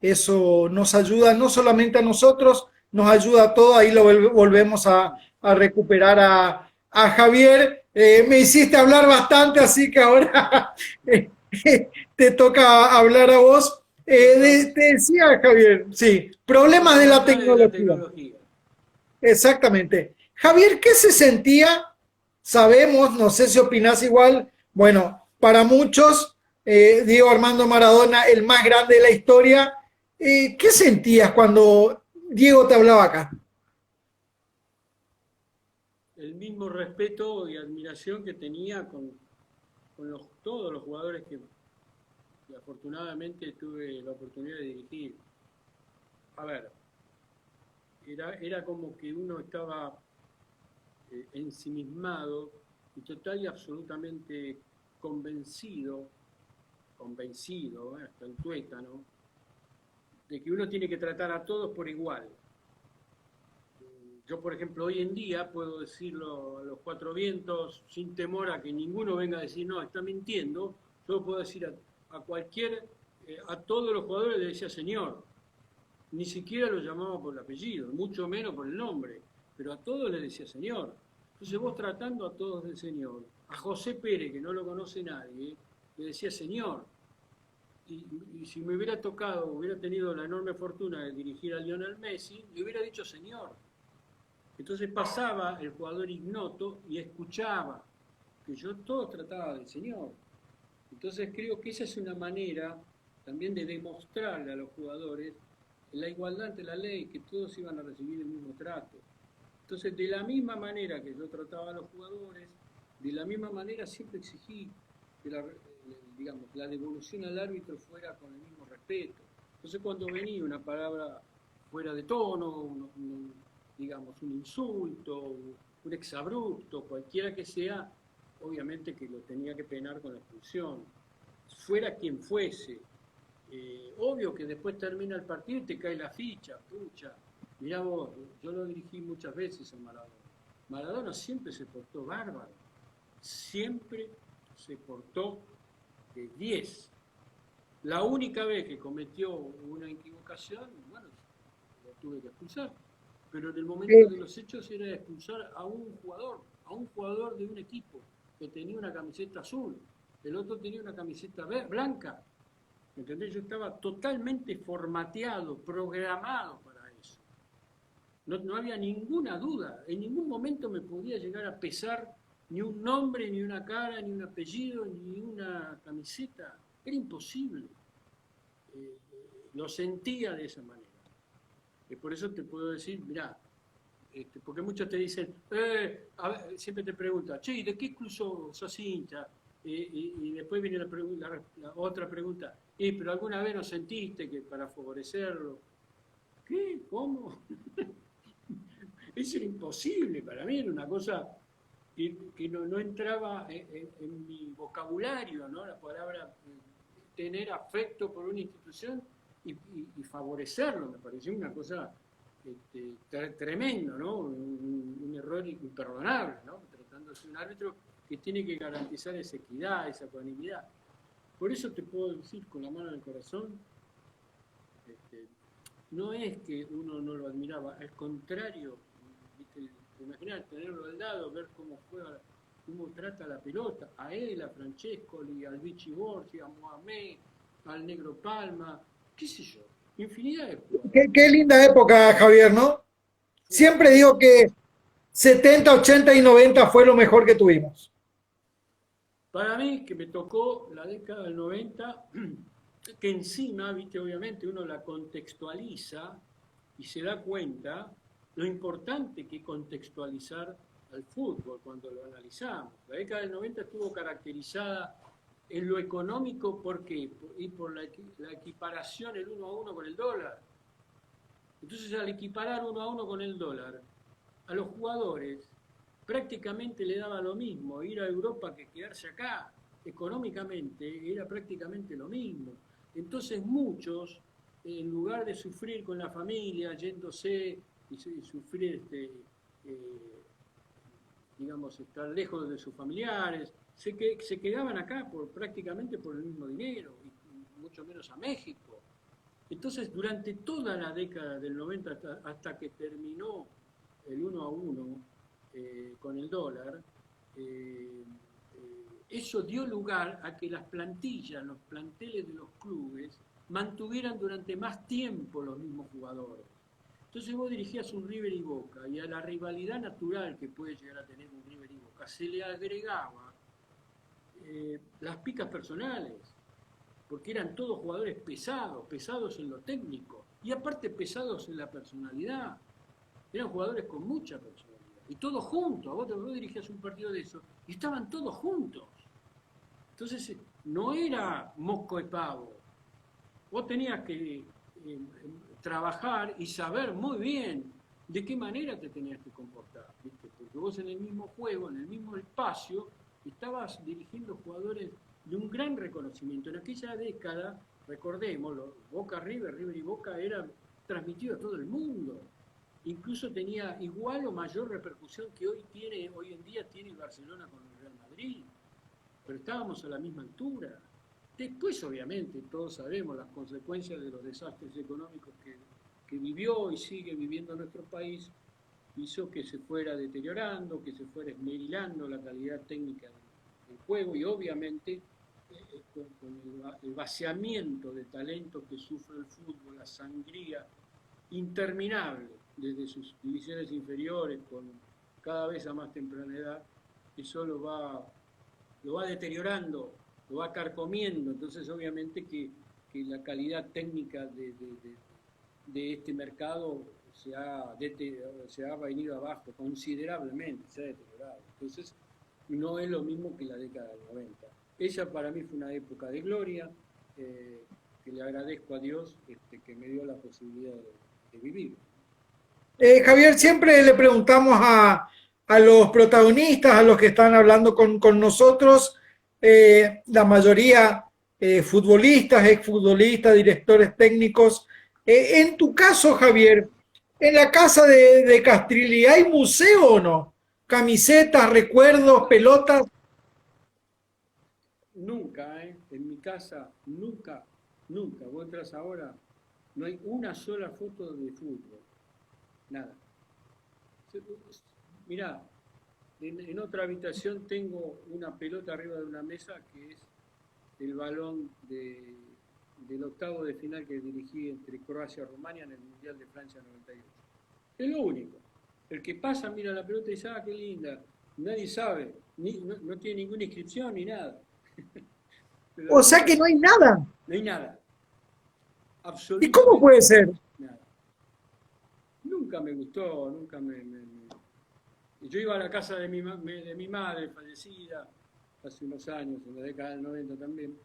Speaker 1: eso nos ayuda no solamente a nosotros, nos ayuda a todos. Ahí lo volvemos a recuperar a Javier. Me hiciste hablar bastante, así que ahora te toca hablar a vos. Te decía, Javier, sí, problemas de la tecnología. Exactamente. Javier, ¿qué se sentía? Sabemos, no sé si opinás igual, bueno, para muchos, Diego Armando Maradona, el más grande de la historia. ¿Qué sentías cuando Diego te hablaba acá?
Speaker 2: El mismo respeto y admiración que tenía con todos los jugadores que afortunadamente tuve la oportunidad de dirigir. A ver, era como que uno estaba ensimismado y total y absolutamente convencido, hasta el tuétano, de que uno tiene que tratar a todos por igual. Yo, por ejemplo, hoy en día puedo decirlo a los cuatro vientos sin temor a que ninguno venga a decir, no, está mintiendo. Yo puedo decir a todos los jugadores le decía señor. Ni siquiera lo llamaba por el apellido, mucho menos por el nombre, pero a todos le decía señor. Entonces vos, tratando a todos de señor, a José Pérez, que no lo conoce nadie, le decía señor. Y si me hubiera tocado, hubiera tenido la enorme fortuna de dirigir a Lionel Messi, le hubiera dicho señor. Entonces pasaba el jugador ignoto y escuchaba que yo todos trataba del señor. Entonces creo que esa es una manera también de demostrarle a los jugadores la igualdad ante la ley, que todos iban a recibir el mismo trato. Entonces, de la misma manera que yo trataba a los jugadores, de la misma manera siempre exigí que la devolución al árbitro fuera con el mismo respeto. Entonces, cuando venía una palabra fuera de tono, un insulto, un exabrupto, cualquiera que sea, obviamente que lo tenía que penar con la expulsión, fuera quien fuese. Obvio que después termina el partido y te cae la ficha, pucha. Mirá vos, yo lo dirigí muchas veces a Maradona. Maradona siempre se portó bárbaro, siempre se portó de 10. La única vez que cometió una equivocación, bueno, lo tuve que expulsar. Pero en el momento de los hechos era expulsar a un jugador de un equipo que tenía una camiseta azul, el otro tenía una camiseta blanca. ¿Entendés? Yo estaba totalmente formateado, programado para eso. No había ninguna duda. En ningún momento me podía llegar a pesar ni un nombre, ni una cara, ni un apellido, ni una camiseta. Era imposible. Lo sentía de esa manera. Por eso te puedo decir, mirá, porque muchos te dicen, siempre te preguntan, che, ¿de qué club sos hincha? Y después viene la otra pregunta, pero alguna vez no sentiste que para favorecerlo? ¿Qué? ¿Cómo? Eso era imposible, para mí era una cosa que no entraba en mi vocabulario, ¿no? La palabra tener afecto por una institución y favorecerlo, me pareció una cosa tremendo, ¿no? Un error imperdonable, ¿no? Tratándose de un árbitro que tiene que garantizar esa equidad, esa ecuanimidad. Por eso te puedo decir con la mano en el corazón, no es que uno no lo admiraba, al contrario, ¿viste? Te imaginas tenerlo al lado, ver cómo juega, cómo trata la pelota, a él, a Francescoli, al Vichy Borgi, a Mohamed, al Negro Palma, qué sé yo. infinidad de jugadores.
Speaker 1: Qué linda época, Javier, ¿no? Siempre digo que 70, 80 y 90 fue lo mejor que tuvimos.
Speaker 2: Para mí, que me tocó la década del 90, que encima, viste, obviamente uno la contextualiza y se da cuenta lo importante que es contextualizar al fútbol cuando lo analizamos. La década del 90 estuvo caracterizada en lo económico, ¿por qué? Y por la equiparación el 1-1 con el dólar. Entonces, al equiparar 1-1 con el dólar, a los jugadores prácticamente le daba lo mismo ir a Europa que quedarse acá. Económicamente era prácticamente lo mismo. Entonces muchos, en lugar de sufrir con la familia, yéndose y sufrir, digamos, estar lejos de sus familiares, se quedaban acá prácticamente por el mismo dinero, y mucho menos a México. Entonces, durante toda la década del 90 hasta que terminó el 1-1 con el dólar, eso dio lugar a que las plantillas, los planteles de los clubes, mantuvieran durante más tiempo los mismos jugadores. Entonces vos dirigías un River y Boca, y a la rivalidad natural que puede llegar a tener un River y Boca se le agregaba las picas personales, porque eran todos jugadores pesados, pesados en lo técnico, y aparte pesados en la personalidad. Eran jugadores con mucha personalidad. Y todos juntos. Vos dirigías un partido de eso y estaban todos juntos. Entonces, no era mosco de pavo. Vos tenías que trabajar y saber muy bien de qué manera te tenías que comportar, ¿viste? Porque vos en el mismo juego, en el mismo espacio, estabas dirigiendo jugadores de un gran reconocimiento. En aquella década, recordémoslo, Boca River, River y Boca era transmitido a todo el mundo. Incluso tenía igual o mayor repercusión que hoy en día tiene el Barcelona con el Real Madrid. Pero estábamos a la misma altura. Después, obviamente, todos sabemos las consecuencias de los desastres económicos que vivió y sigue viviendo nuestro país, hizo que se fuera deteriorando, que se fuera esmerilando la calidad técnica del juego y obviamente con el vaciamiento de talento que sufre el fútbol, la sangría interminable desde sus divisiones inferiores con cada vez a más temprana edad, eso lo va deteriorando, lo va carcomiendo. Entonces obviamente que la calidad técnica de este mercado se ha venido abajo considerablemente, se ha deteriorado. Entonces no es lo mismo que la década del 90. Esa para mí fue una época de gloria, que le agradezco a Dios que me dio la posibilidad de vivir.
Speaker 1: Javier, siempre le preguntamos a los protagonistas, a los que están hablando con nosotros, la mayoría futbolistas, exfutbolistas, directores técnicos. En tu caso, Javier, en la casa de Castrilli, ¿hay museo o no? Camisetas, recuerdos, pelotas.
Speaker 2: Nunca, en mi casa, nunca, nunca. Vos entras ahora, no hay una sola foto de fútbol. Nada. Mirá, en otra habitación tengo una pelota arriba de una mesa que es el balón del octavo de final que dirigí entre Croacia y Rumania en el Mundial de Francia 98. Es lo único. El que pasa mira la pelota y dice, ah, qué linda. Nadie sabe, no tiene ninguna inscripción ni nada.
Speaker 1: O sea que no hay nada.
Speaker 2: No hay nada.
Speaker 1: ¿Y cómo puede ser?
Speaker 2: Nada. Nunca me gustó, nunca Yo iba a la casa de mi madre, fallecida, hace unos años, en la década del 90 también,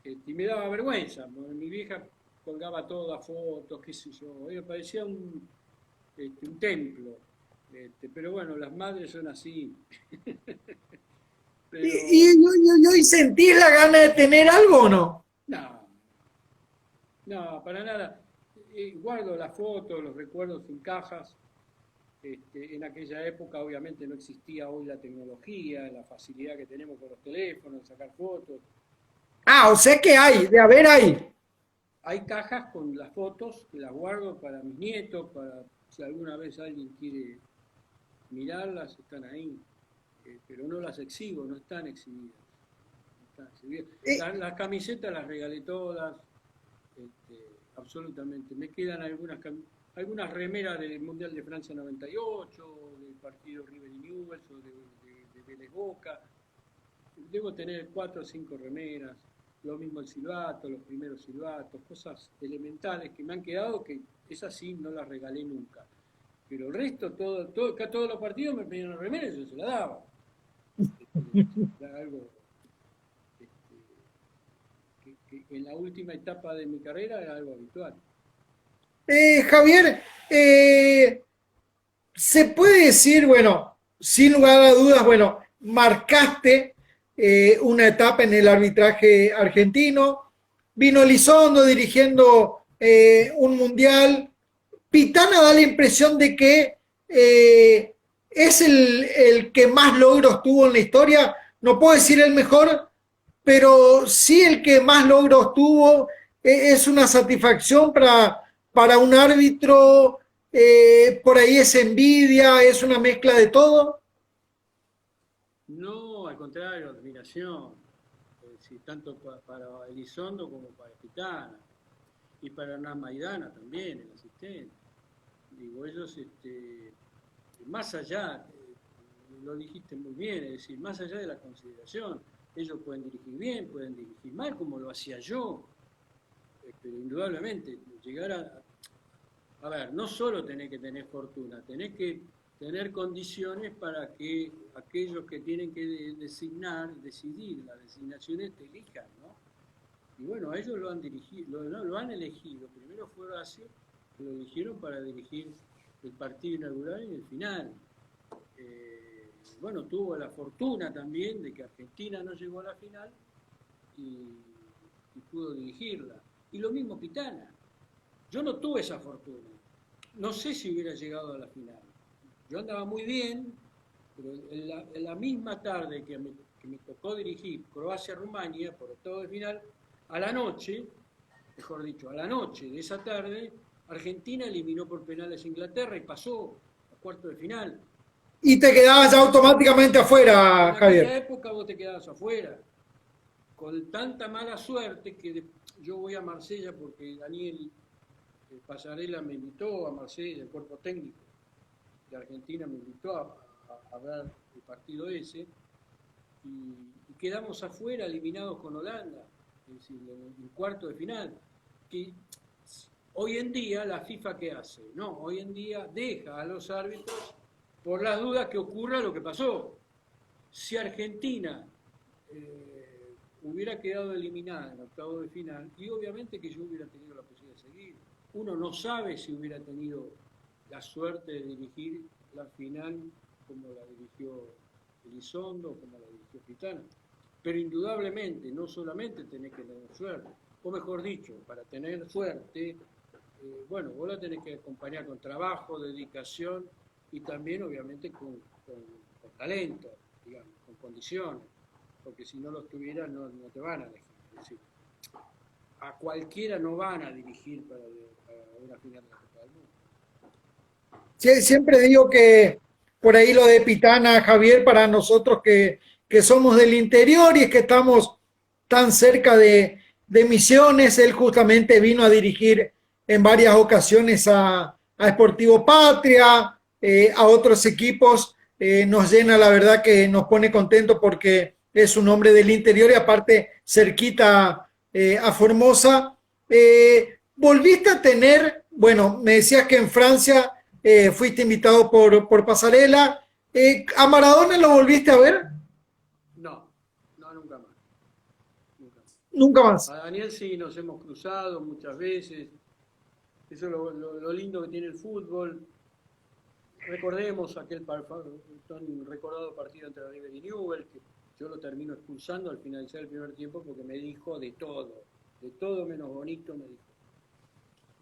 Speaker 2: y me daba vergüenza, porque mi vieja colgaba todas fotos, qué sé yo, me parecía un templo, pero bueno, las madres son así.
Speaker 1: Pero... ¿Y hoy sentís la gana de tener algo o no?
Speaker 2: No, para nada. Guardo las fotos, los recuerdos en cajas. En aquella época obviamente no existía hoy la tecnología, la facilidad que tenemos con los teléfonos, sacar fotos.
Speaker 1: Ah, o sea que hay, de haber hay.
Speaker 2: Hay cajas con las fotos que las guardo para mis nietos, para si alguna vez alguien quiere mirarlas, están ahí. Pero no las exhibo, no están exhibidas. Las camisetas las regalé todas. absolutamente. Me quedan algunas remeras del Mundial de Francia 98, del partido River y Newell's o de Vélez Boca. Debo tener 4 o 5 remeras. Lo mismo el silbato, los primeros silbatos, cosas elementales que me han quedado que esas sí no las regalé nunca. Pero el resto, todos los partidos me pedían remeras y yo se la daba. Era algo que en la última etapa de mi carrera era algo habitual.
Speaker 1: Javier, se puede decir, bueno, sin lugar a dudas, bueno, marcaste una etapa en el arbitraje argentino, vino Elizondo dirigiendo un mundial. Pitana da la impresión de que es el que más logros tuvo en la historia, no puedo decir el mejor, pero sí el que más logros tuvo. Es una satisfacción para un árbitro. Por ahí es envidia, es una mezcla de todo.
Speaker 2: No, al contrario, admiración. Tanto para Elizondo como para Pitana. Y para Hernán Maidana también, el asistente. Digo, ellos, más allá, lo dijiste muy bien, es decir, más allá de la consideración, ellos pueden dirigir bien, pueden dirigir mal, como lo hacía yo. Pero indudablemente, llegar a ver, no solo tenés que tener fortuna, tenés que tener condiciones para que aquellos que tienen que decidir las designaciones te elijan, ¿no? Y bueno, ellos lo han dirigido, lo han elegido. Primero fue Horacio, que lo eligieron para dirigir el partido inaugural y el final. Bueno, tuvo la fortuna también de que Argentina no llegó a la final y pudo dirigirla. Y lo mismo Pitana. Yo no tuve esa fortuna. No sé si hubiera llegado a la final. Yo andaba muy bien, pero en la misma tarde que me tocó dirigir Croacia-Rumania por octavos de final, a la noche, mejor dicho, a la noche de esa tarde, Argentina eliminó por penales a Inglaterra y pasó a cuartos de final.
Speaker 1: Y te quedabas ya automáticamente afuera, Javier.
Speaker 2: En aquella época vos te quedabas afuera, con tanta mala suerte que yo voy a Marsella porque Daniel Pasarela me invitó a Marsella, el cuerpo técnico de Argentina me invitó a ver el partido ese, y quedamos afuera, eliminados con Holanda, es decir, en cuarto de final. Que hoy en día la FIFA, ¿qué hace? No, hoy en día deja a los árbitros por las dudas que ocurra lo que pasó. Si Argentina hubiera quedado eliminada en octavo de final, y obviamente que yo hubiera tenido la posibilidad de seguir. Uno no sabe si hubiera tenido la suerte de dirigir la final como la dirigió Elizondo, como la dirigió Pitana. Pero indudablemente, no solamente tenés que tener suerte, o mejor dicho, para tener suerte, bueno, vos la tenés que acompañar con trabajo, dedicación y también obviamente con talento, digamos, con condiciones, porque si no los tuvieras no te van a elegir. Es decir, a cualquiera no van a dirigir para una final de la Copa del Mundo.
Speaker 1: Sí, siempre digo que por ahí lo de Pitana, Javier, para nosotros que somos del interior y es que estamos tan cerca de Misiones, él justamente vino a dirigir en varias ocasiones a Sportivo Patria, a otros equipos. Nos llena, la verdad que nos pone contentos porque es un hombre del interior y aparte cerquita a Formosa. Volviste a tener, bueno, me decías que en Francia fuiste invitado por Pasarela. ¿A Maradona lo volviste a ver?
Speaker 2: No, nunca más.
Speaker 1: Nunca más.
Speaker 2: A Daniel sí nos hemos cruzado muchas veces. Eso es lo lindo que tiene el fútbol. Recordemos aquel tan recordado partido entre River y Newell's, que yo lo termino expulsando al finalizar el primer tiempo porque me dijo de todo menos bonito me dijo.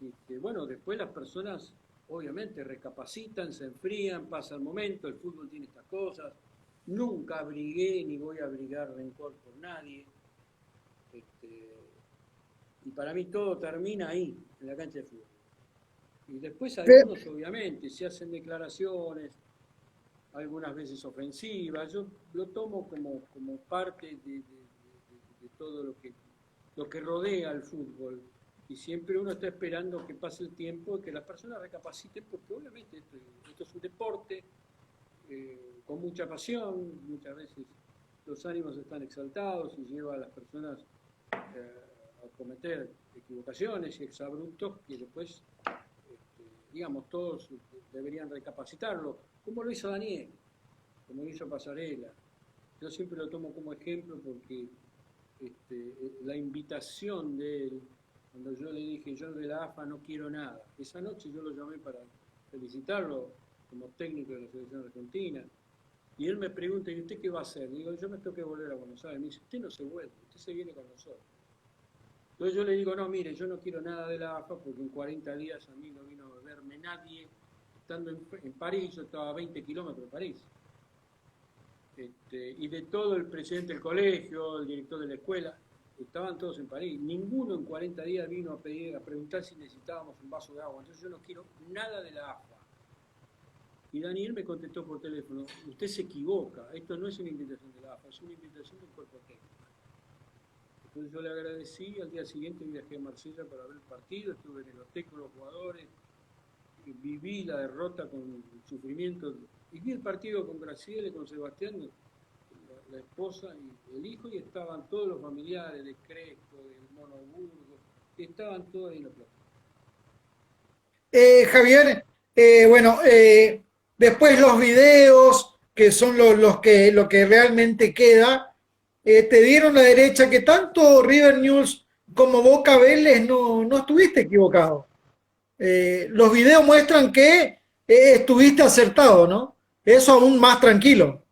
Speaker 2: Y que bueno, después las personas obviamente recapacitan, se enfrían, pasa el momento, el fútbol tiene estas cosas. Nunca abrigué ni voy a abrigar rencor por nadie. Y para mí todo termina ahí, en la cancha de fútbol. Y después algunos obviamente se hacen declaraciones, algunas veces ofensivas. Yo lo tomo como parte de todo lo que rodea al fútbol. Y siempre uno está esperando que pase el tiempo y que las personas recapaciten, porque obviamente esto es un deporte con mucha pasión, muchas veces los ánimos están exaltados y lleva a las personas a cometer equivocaciones y exabruptos que después, digamos, todos deberían recapacitarlo, como lo hizo Daniel, como lo hizo Pasarela. Yo siempre lo tomo como ejemplo porque la invitación de él, cuando yo le dije, yo de la AFA no quiero nada, esa noche yo lo llamé para felicitarlo como técnico de la selección argentina, y él me pregunta, ¿y usted qué va a hacer? Digo, yo me tengo que volver a Buenos Aires. Me dice, usted no se vuelve, usted se viene con nosotros. Entonces yo le digo, no, mire, yo no quiero nada de la AFA porque en 40 días a mí no vino a verme nadie. Estando en París, yo estaba a 20 kilómetros de París. Y de todo el presidente del colegio, el director de la escuela, estaban todos en París. Ninguno en 40 días vino a preguntar si necesitábamos un vaso de agua. Entonces yo no quiero nada de la AFA. Y Daniel me contestó por teléfono, usted se equivoca, esto no es una invitación de la AFA, es una invitación del cuerpo técnico. Entonces yo le agradecí, al día siguiente viajé a Marsella para ver el partido, estuve en el hotel con los jugadores, viví la derrota con sufrimiento, y vi el partido con Graciela, con Sebastián, la esposa y el hijo, y estaban todos los familiares de Crespo, del Mono Burgos, estaban todos ahí en la plaza.
Speaker 1: Javier, bueno, después los videos, que son lo que realmente queda, te dieron la derecha que tanto River News como Boca Vélez no estuviste equivocado. Los videos muestran que estuviste acertado, ¿no? Eso aún más tranquilo.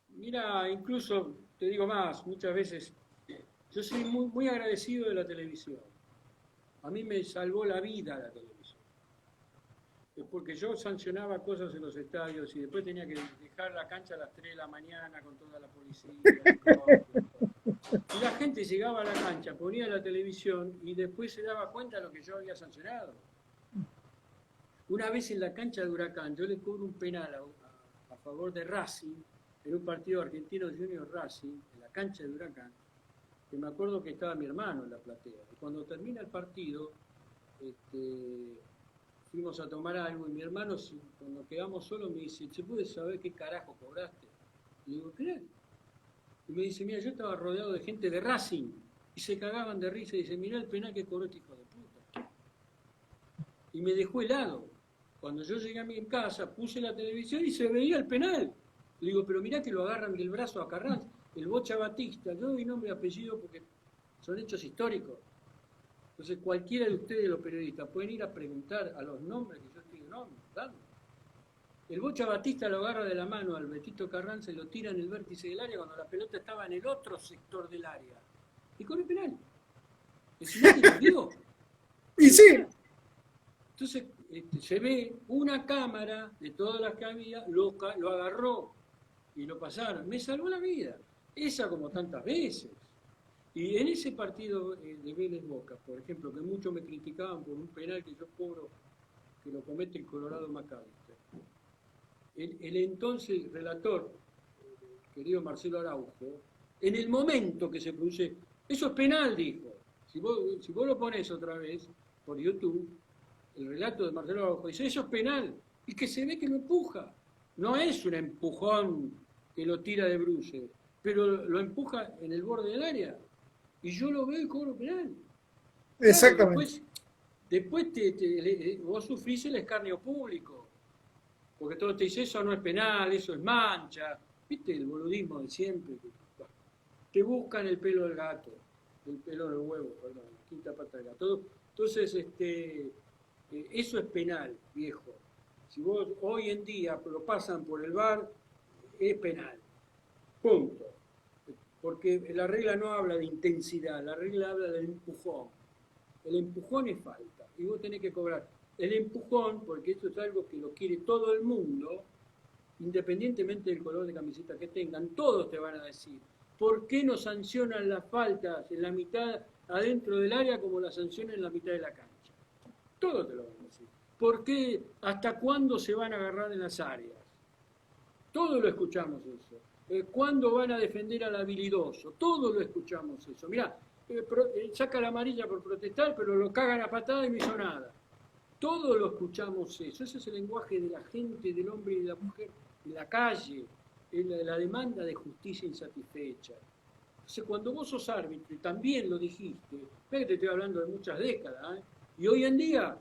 Speaker 2: Mira, incluso te digo más, muchas veces yo soy muy agradecido de la televisión. A mí me salvó la vida la televisión. Porque yo sancionaba cosas en los estadios y después tenía que dejar la cancha a las 3 de la mañana con toda la policía. Y la gente llegaba a la cancha, ponía la televisión y después se daba cuenta de lo que yo había sancionado. Una vez en la cancha de Huracán, yo le cobro un penal a favor de Racing, en un partido argentino Junior Racing, en la cancha de Huracán, que me acuerdo que estaba mi hermano en la platea. Y cuando termina el partido, fuimos a tomar algo y mi hermano, cuando quedamos solos, me dice, ¿se puede saber qué carajo cobraste? Y digo, ¿qué? Y me dice, mira, yo estaba rodeado de gente de Racing y se cagaban de risa y dice, mirá el penal que cobró este hijo de puta. Y me dejó helado. Cuando yo llegué a mi casa, puse la televisión y se veía el penal. Le digo, pero mirá que lo agarran del brazo a Carranza, el Bocha Batista, yo doy nombre y apellido porque son hechos históricos. Entonces cualquiera de ustedes, los periodistas, pueden ir a preguntar a los nombres que yo estoy dando. El Bocha Batista lo agarra de la mano al Betito Carranza y lo tira en el vértice del área cuando la pelota estaba en el otro sector del área. Y con el penal. ¿Y si nadie lo vio?
Speaker 1: Y sí.
Speaker 2: Entonces se ve una cámara de todas las que había, lo agarró y lo pasaron. Me salvó la vida. Esa como tantas veces. Y en ese partido de Vélez Boca, por ejemplo, que muchos me criticaban por un penal que yo cobro, que lo comete el Colorado McAllister. El entonces relator, querido Marcelo Araujo, en el momento que se produce, eso es penal, dijo. Si vos lo pones otra vez por YouTube, el relato de Marcelo Araujo dice, eso es penal, y que se ve que lo empuja. No es un empujón que lo tira de bruces, pero lo empuja en el borde del área. Y yo lo veo y cobro penal.
Speaker 1: Exactamente.
Speaker 2: Claro, después vos sufrís el escarnio público, porque todos te dicen, eso no es penal, eso es mancha. ¿Viste el boludismo de siempre? Te buscan el pelo del gato, el pelo del huevo, perdón, la quinta pata del gato. Entonces, eso es penal, viejo. Si vos hoy en día lo pasan por el VAR, es penal. Punto. Porque la regla no habla de intensidad, la regla habla del empujón. El empujón es falta y vos tenés que cobrar el empujón, porque esto es algo que lo quiere todo el mundo, independientemente del color de camiseta que tengan, todos te van a decir, ¿por qué no sancionan las faltas en la mitad adentro del área como las sancionan en la mitad de la cancha? Todos te lo van a decir. ¿Por qué? ¿Hasta cuándo se van a agarrar en las áreas? Todos lo escuchamos eso. ¿Cuándo van a defender al habilidoso? Todos lo escuchamos eso. Mirá, saca la amarilla por protestar, pero lo cagan a patada y no hizo nada. Todos lo escuchamos eso. Ese es el lenguaje de la gente, del hombre y de la mujer en la calle, en la demanda de justicia insatisfecha. Entonces, cuando vos sos árbitro, y también lo dijiste, ve que te estoy hablando de muchas décadas, ¿eh? Y hoy en día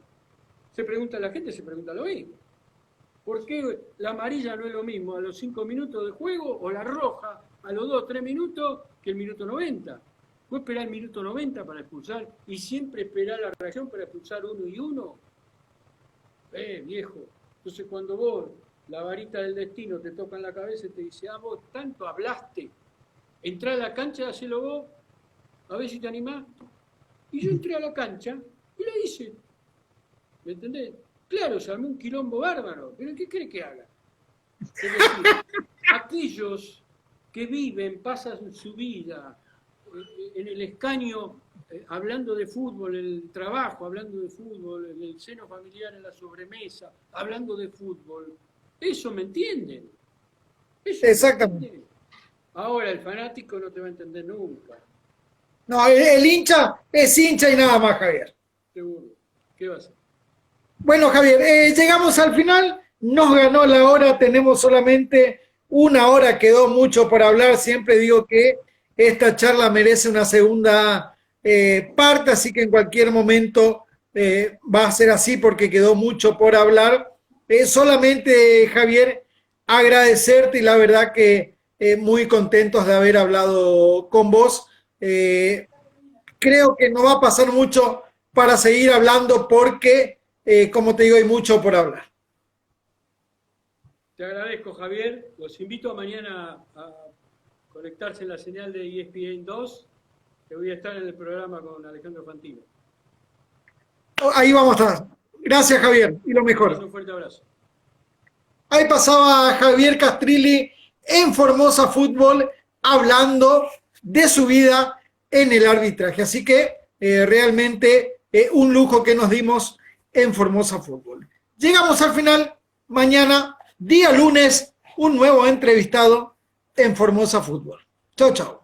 Speaker 2: la gente se pregunta lo mismo. ¿Por qué la amarilla no es lo mismo a los 5 minutos de juego o la roja a los 2 o 3 minutos que el minuto 90? Vos esperás el minuto 90 para expulsar y siempre esperás la reacción para expulsar uno y uno. Viejo. Entonces cuando vos, la varita del destino, te toca en la cabeza y te dice, vos tanto hablaste, entrá a la cancha, hacelo vos, a ver si te animás. Y yo entré a la cancha y lo hice. ¿Me entendés? Claro, se armó un quilombo bárbaro, pero ¿qué cree que haga? Es decir, aquellos que viven, pasan su vida en el escaño, hablando de fútbol, en el trabajo, hablando de fútbol, en el seno familiar, en la sobremesa, hablando de fútbol, eso me entienden. Eso
Speaker 1: exactamente.
Speaker 2: me entienden. Ahora el fanático no te va a entender nunca.
Speaker 1: No, el hincha es hincha y nada más, Javier.
Speaker 2: Seguro. ¿Qué va a hacer?
Speaker 1: Bueno, Javier, llegamos al final, nos ganó la hora, tenemos solamente una hora, quedó mucho por hablar, siempre digo que esta charla merece una segunda parte, así que en cualquier momento va a ser así porque quedó mucho por hablar. Solamente, Javier, agradecerte y la verdad que muy contentos de haber hablado con vos. Creo que no va a pasar mucho para seguir hablando porque... como te digo, hay mucho por hablar.
Speaker 2: Te agradezco, Javier. Los invito a mañana a conectarse en la señal de ESPN 2, que voy a estar en el programa con Alejandro Fantino.
Speaker 1: Ahí vamos a estar. Gracias, Javier, y lo mejor.
Speaker 2: Un fuerte abrazo.
Speaker 1: Ahí pasaba Javier Castrilli en Formosa Fútbol hablando de su vida en el arbitraje. Así que realmente un lujo que nos dimos en Formosa Fútbol. Llegamos al final. Mañana, día lunes, un nuevo entrevistado en Formosa Fútbol. Chau, chau.